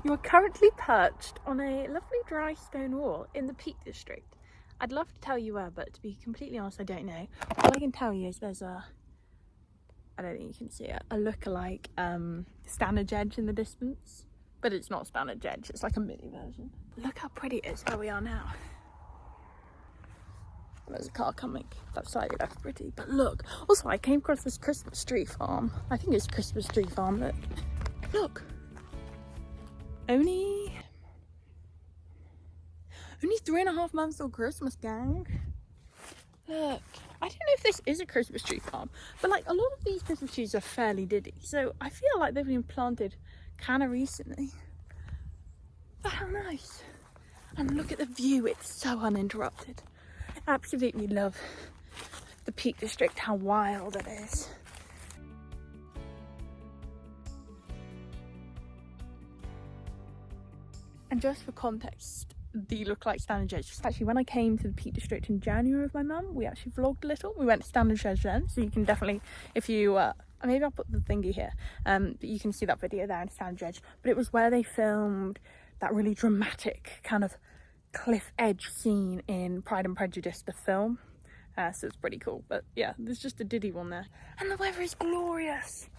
You are currently perched on a lovely dry stone wall in the Peak District. I'd love to tell you where, but to be completely honest, I don't know. All I can tell you is there's a, I don't think you can see it, a look-alike Standard Edge in the distance. But it's not Standard Edge, it's like a mini version. Look how pretty it is where we are now. There's a car coming. That's slightly less pretty, but look. Also, I came across this Christmas tree farm. I think it's Christmas tree farm. Look. Only 3.5 months till Christmas, gang. Look. I don't know if this is a Christmas tree farm, but like a lot of these Christmas trees are fairly diddy. So I feel like they've been planted kind of recently. But how nice. And look at the view. It's so uninterrupted. Absolutely love the Peak District, how wild it is. And just for context, the look like Standard Edge. Actually, when I came to the Peak District in January with my mum, we actually vlogged a little. We went to Standard Edge then, so you can definitely, if you, maybe I'll put the thingy here, but you can see that video there in Standard Edge. But it was where they filmed that really dramatic kind of cliff edge scene in Pride and Prejudice, the film. So it's pretty cool. But yeah, there's just a diddy one there. And the weather is glorious.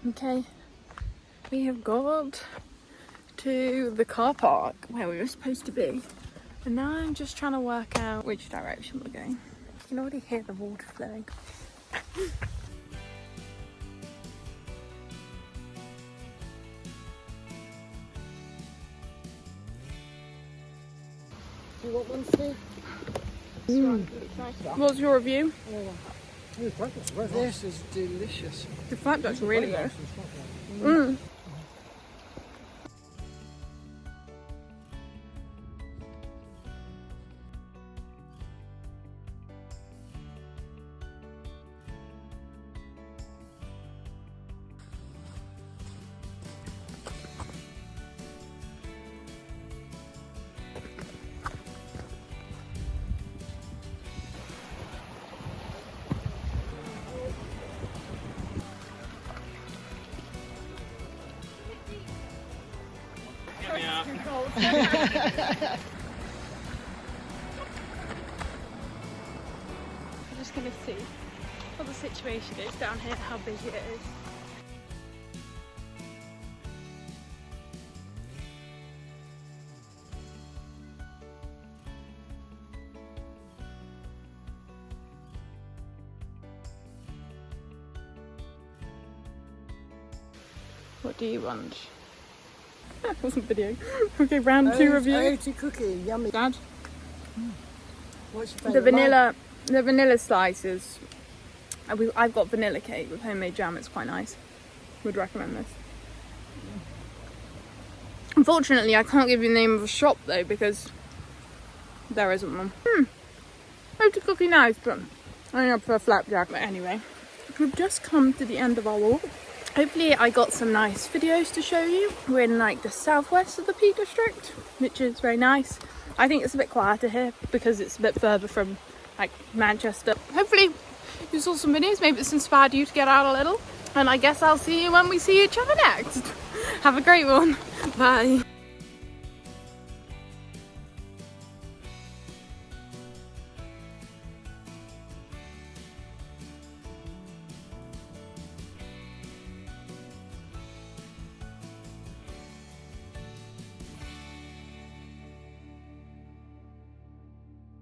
Okay, we have got to the car park where we were supposed to be, and now I'm just trying to work out which direction we're going. You can already hear the water flowing. Do you want one, Steve? What's your review? This is delicious. The flapjack's really good. I'm just gonna see what the situation is down here, how busy it is. What do you want? That wasn't video. Okay, round 2 review. Oaty cookie, yummy. Dad? What's your favourite? The vanilla slices. I've got vanilla cake with homemade jam. It's quite nice. Would recommend this. Unfortunately, I can't give you the name of a shop though because there isn't one. Oaty cookie nice, but I think I prefer flapjack. But anyway, we've just come to the end of our walk. Hopefully I got some nice videos to show you. We're in like the southwest of the Peak District, which is very nice. I think it's a bit quieter here because it's a bit further from like Manchester. Hopefully you saw some videos, maybe it's inspired you to get out a little. And I guess I'll see you when we see each other next. Have a great one. Bye.